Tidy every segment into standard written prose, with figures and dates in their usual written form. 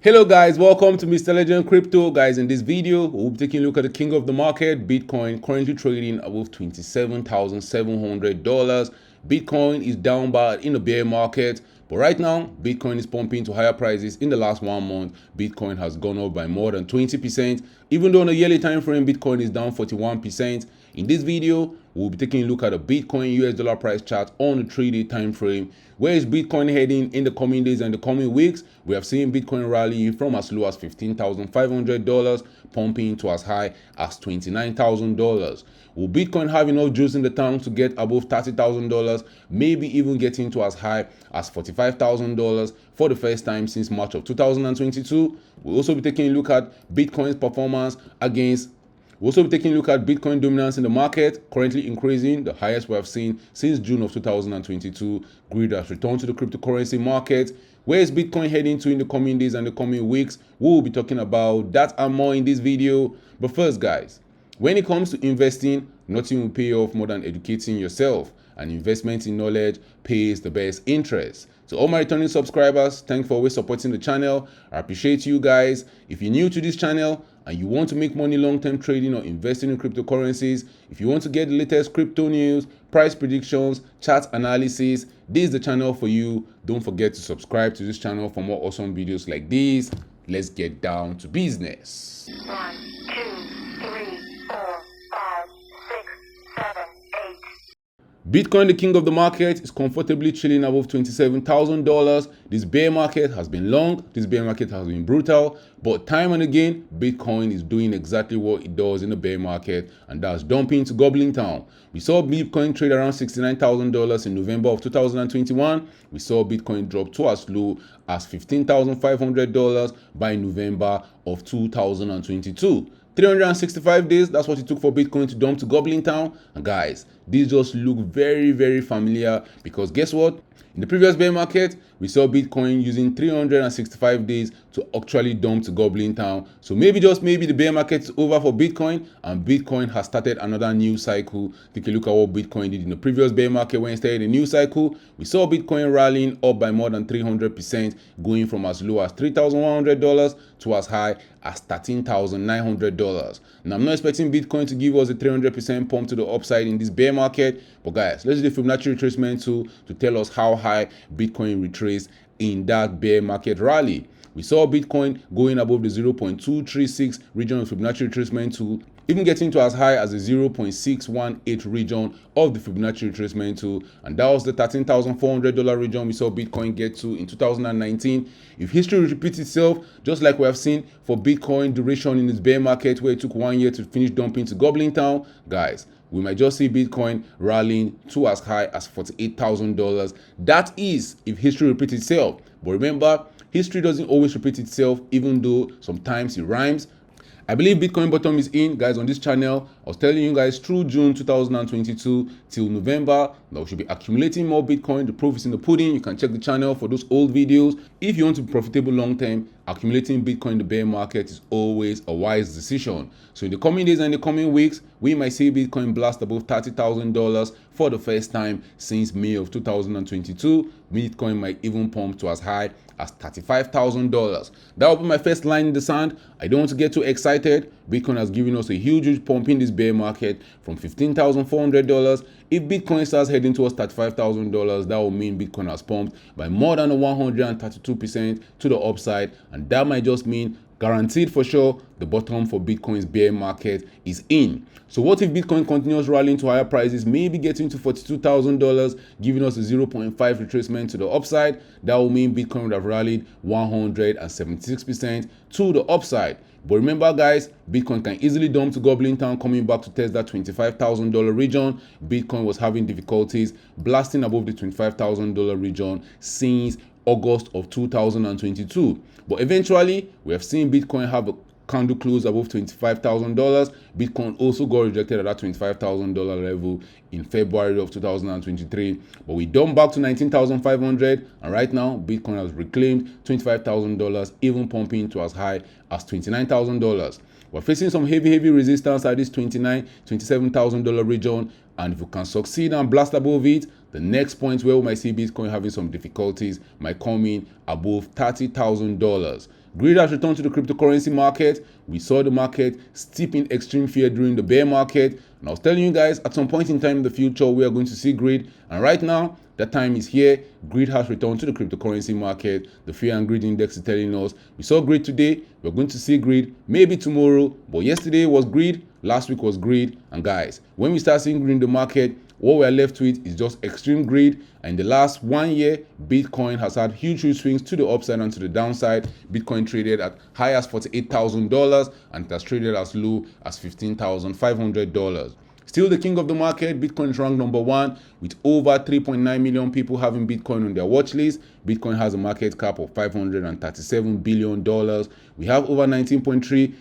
Hello guys, welcome to Mr. Legend Crypto. Guys, in this video, we'll be taking a look at the king of the market, Bitcoin, currently trading above $27,700. Bitcoin is down bad in the bear market, but right now, Bitcoin is pumping to higher prices. In the last 1 month, Bitcoin has gone up by more than 20%, even though on a yearly time frame, Bitcoin is down 41%. In this video, we'll be taking a look at the Bitcoin US dollar price chart on the 3-day time frame. Where is Bitcoin heading in the coming days and the coming weeks? We have seen Bitcoin rallying from as low as $15,500, pumping to as high as $29,000. Will Bitcoin have enough juice in the tank to get above $30,000, maybe even getting to as high as $45,000 for the first time since March of 2022? We'll also be taking a look at Bitcoin's performance against We'll also be taking a look at Bitcoin dominance in the market, currently increasing, the highest we have seen since June of 2022. Greed has returned to the cryptocurrency market. Where is Bitcoin heading to in the coming days and the coming weeks? We'll be talking about that and more in this video. But first, guys, when it comes to investing, nothing will pay off more than educating yourself. And investment in knowledge pays the best interest. So all my returning subscribers, thanks for always supporting the channel. I appreciate you guys. If you're new to this channel and you want to make money long-term trading or investing in cryptocurrencies, if you want to get the latest crypto news, price predictions, chart analysis, this is the channel for you. Don't forget to subscribe to this channel for more awesome videos like these. Let's get down to business. 1, 2, 3, 4, 5, 6, 7, 8. Bitcoin, the king of the market, is comfortably chilling above $27,000. This bear market has been long, this bear market has been brutal, but time and again, Bitcoin is doing exactly what it does in the bear market, and that's dumping to Goblin Town. We saw Bitcoin trade around $69,000 in November of 2021. We saw Bitcoin drop to as low as $15,500 by November of 2022. 365 days, that's what it took for Bitcoin to dump to Goblin Town. And guys, these just look very, very familiar because guess what? In the previous bear market, we saw Bitcoin using 365 days to actually dump to Goblin Town. So maybe, just maybe, the bear market is over for Bitcoin and Bitcoin has started another new cycle. Take a look at what Bitcoin did in the previous bear market when it started a new cycle. We saw Bitcoin rallying up by more than 300%, going from as low as $3,100 to as high as $13,900. Now, I'm not expecting Bitcoin to give us a 300% pump to the upside in this bear market, but guys, let's do the Fibonacci retracement tool to tell us how high Bitcoin retraced in that bear market rally. We saw Bitcoin going above the 0.236 region of Fibonacci retracement tool, even getting to as high as the 0.618 region of the Fibonacci retracement tool, and that was the $13,400 region we saw Bitcoin get to in 2019. If history repeats itself, just like we have seen for Bitcoin duration in its bear market where it took 1 year to finish dumping to Goblin Town, guys, we might just see Bitcoin rallying to as high as $48,000. That is if history repeats itself. But remember, history doesn't always repeat itself, even though sometimes it rhymes. I believe Bitcoin bottom is in, guys. On this channel, I was telling you guys through June 2022 till November that we should be accumulating more Bitcoin. The proof is in the pudding. You can check the channel for those old videos. If you want to be profitable long term, accumulating Bitcoin in the bear market is always a wise decision. So in the coming days and the coming weeks, we might see Bitcoin blast above $30,000 for the first time since May of 2022. Bitcoin might even pump to as high as $35,000. That will be my first line in the sand. I don't want to get too excited. Bitcoin has given us a huge pump in this bear market from $15,400. If Bitcoin starts heading towards $35,000, that will mean Bitcoin has pumped by more than 132% to the upside, and that might just mean guaranteed for sure the bottom for Bitcoin's bear market is in. So what if Bitcoin continues rallying to higher prices, maybe getting to $42,000, giving us a 0.5 retracement to the upside? That will mean Bitcoin would have rallied 176% to the upside. But remember, guys, Bitcoin can easily dump to Goblin Town, coming back to test that $25,000 region. Bitcoin was having difficulties blasting above the $25,000 region since August of 2022. But eventually, we have seen Bitcoin have a candle close above $25,000. Bitcoin also got rejected at that $25,000 level in February of 2023. But we dumped back to $19,500, and right now, Bitcoin has reclaimed $25,000, even pumping to as high as $29,000. We're facing some heavy resistance at this $27,000 region, and if we can succeed and blast above it, the next point where we might see Bitcoin having some difficulties might come in above $30,000. Greed has returned to the cryptocurrency market. We saw the market steep in extreme fear during the bear market. And I was telling you guys, at some point in time in the future, we are going to see greed. And right now, that time is here. Greed has returned to the cryptocurrency market. The fear and greed index is telling us we saw greed today. We're going to see greed maybe tomorrow. But yesterday was greed. Last week was greed. And guys, when we start seeing greed in the market, what we're left with is just extreme greed. And in the last 1 year, Bitcoin has had huge swings to the upside and to the downside. Bitcoin traded at high as $48,000 and it has traded as low as $15,500. Still the king of the market, Bitcoin is ranked number 1 with over 3.9 million people having Bitcoin on their watch list. Bitcoin has a market cap of $537 billion. We have over 19.3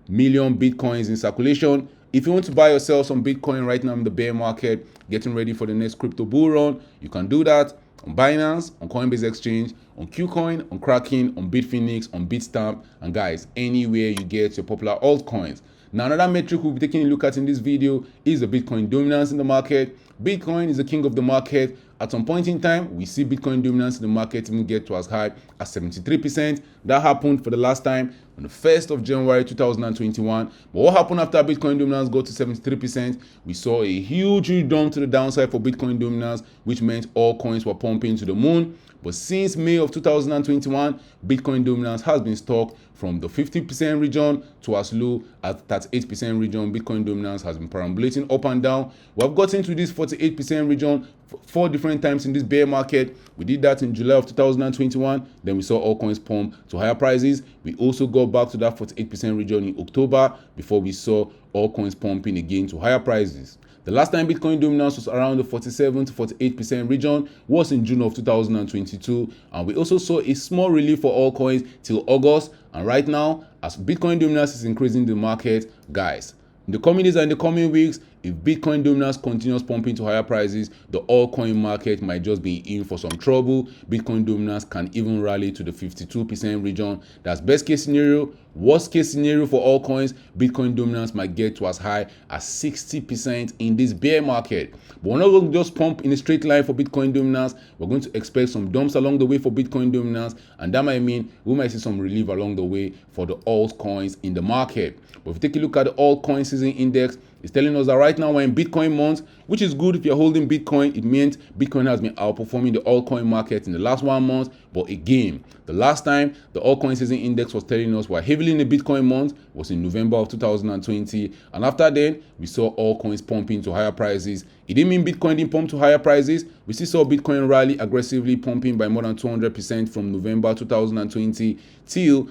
million Bitcoins in circulation. If you want to buy or sell some Bitcoin right now in the bear market, getting ready for the next crypto bull run, you can do that on Binance, on Coinbase Exchange, on Qcoin, on Kraken, on Bitfinex, on Bitstamp, and guys, anywhere you get your popular altcoins. Now, another metric we'll be taking a look at in this video is the Bitcoin dominance in the market. Bitcoin is the king of the market. At some point in time, we see Bitcoin dominance in the market even get to as high as 73%. That happened for the last time on the 1st of January 2021. But what happened after Bitcoin dominance got to 73%? We saw a huge dump to the downside for Bitcoin dominance, which meant all coins were pumping to the moon. But since May of 2021, Bitcoin dominance has been stuck from the 50% region to as low as 38% region. Bitcoin dominance has been perambulating up and down. We have gotten to this 48% region 4 different times in this bear market. We did that in July of 2021. Then we saw all coins pump to higher prices. We also got back to that 48% region in October before we saw all coins pumping again to higher prices. The last time Bitcoin dominance was around the 47 to 48% region was in June of 2022, and we also saw a small relief for all coins till August. And right now, as Bitcoin dominance is increasing the market, guys, in the coming days and in the coming weeks, if Bitcoin dominance continues pumping to higher prices, the altcoin market might just be in for some trouble. Bitcoin dominance can even rally to the 52% region. That's best case scenario. Worst case scenario for altcoins, Bitcoin dominance might get to as high as 60% in this bear market. But we're not going to just pump in a straight line for Bitcoin dominance. We're going to expect some dumps along the way for Bitcoin dominance, and that might mean we might see some relief along the way for the altcoins in the market. But if you take a look at the altcoin season index, it's telling us that right now we're in Bitcoin month, which is good if you're holding Bitcoin. It means Bitcoin has been outperforming the altcoin market in the last 1 month. But again, the last time the altcoin season index was telling us we're heavily in the Bitcoin month was in November of 2020. And after then, we saw altcoins pumping to higher prices. It didn't mean Bitcoin didn't pump to higher prices. We still saw Bitcoin rally aggressively pumping by more than 200% from November 2020 till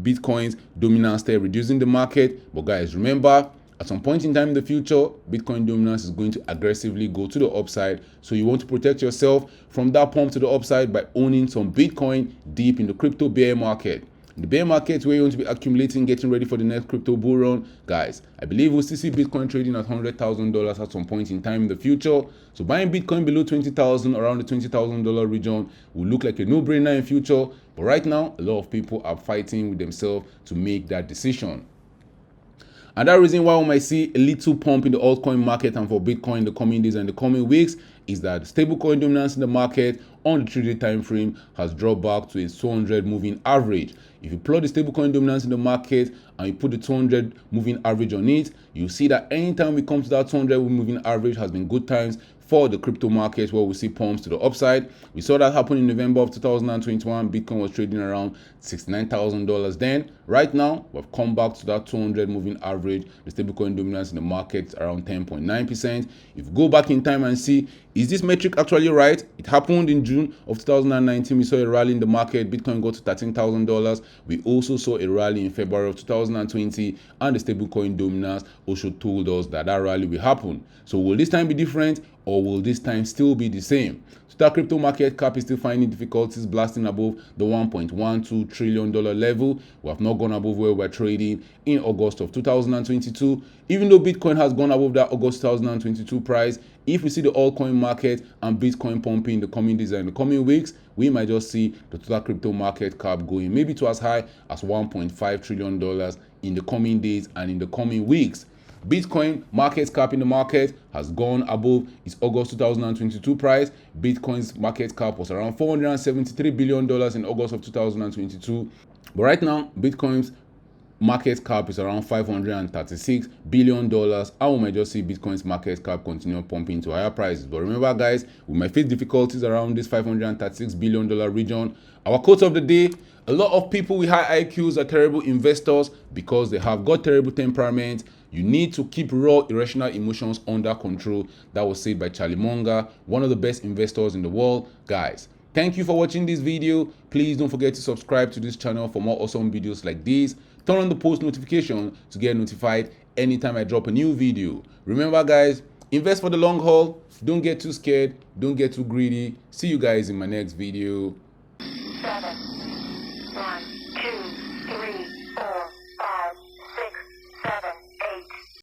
Bitcoin's dominance started reducing the market. But guys, remember, at some point in time in the future, Bitcoin dominance is going to aggressively go to the upside. So you want to protect yourself from that pump to the upside by owning some Bitcoin deep in the crypto bear market. In the bear market where you want to be accumulating, getting ready for the next crypto bull run, guys, I believe we'll still see Bitcoin trading at $100,000 at some point in time in the future. So buying Bitcoin below $20,000, around the $20,000 region, will look like a no-brainer in future. But right now, a lot of people are fighting with themselves to make that decision. And that reason why we might see a little pump in the altcoin market and for Bitcoin in the coming days and the coming weeks is that stablecoin dominance in the market on the 3-day time frame has dropped back to a 200 moving average. If you plot the stablecoin dominance in the market and you put the 200 moving average on it, you see that anytime we come to that 200 moving average has been good times for the crypto market where we see pumps to the upside. We saw that happen in November of 2021. Bitcoin was trading around $69,000 then. Right now, we've come back to that 200 moving average. The stablecoin dominance in the market is around 10.9%. If you go back in time and see, is this metric actually right? It happened in June of 2019. We saw a rally in the market. Bitcoin got to $13,000. We also saw a rally in February of 2020, and the stablecoin dominance also told us that that rally will happen. So will this time be different, or will this time still be the same? So that crypto market cap is still finding difficulties blasting above the $1.12 trillion level. We have not gone above where we're trading in August of 2022. Even though Bitcoin has gone above that August 2022 price, if we see the altcoin market and Bitcoin pumping in the coming days and in the coming weeks, we might just see the total crypto market cap going maybe to as high as $1.5 trillion in the coming days and in the coming weeks. Bitcoin market cap in the market has gone above its August 2022 price. Bitcoin's market cap was around $473 billion in August of 2022. But right now, Bitcoin's market cap is around $536 billion, and we might just see Bitcoin's market cap continue pumping to higher prices. But remember, guys, we might face difficulties around this $536 billion region. Our quote of the day: a lot of people with high IQs are terrible investors because they have got terrible temperament. You need to keep raw, irrational emotions under control. That was said by Charlie Munger, one of the best investors in the world. Guys, thank you for watching this video. Please don't forget to subscribe to this channel for more awesome videos like this. Turn on the post notification to get notified anytime I drop a new video. Remember, guys, invest for the long haul. Don't get too scared. Don't get too greedy. See you guys in my next video.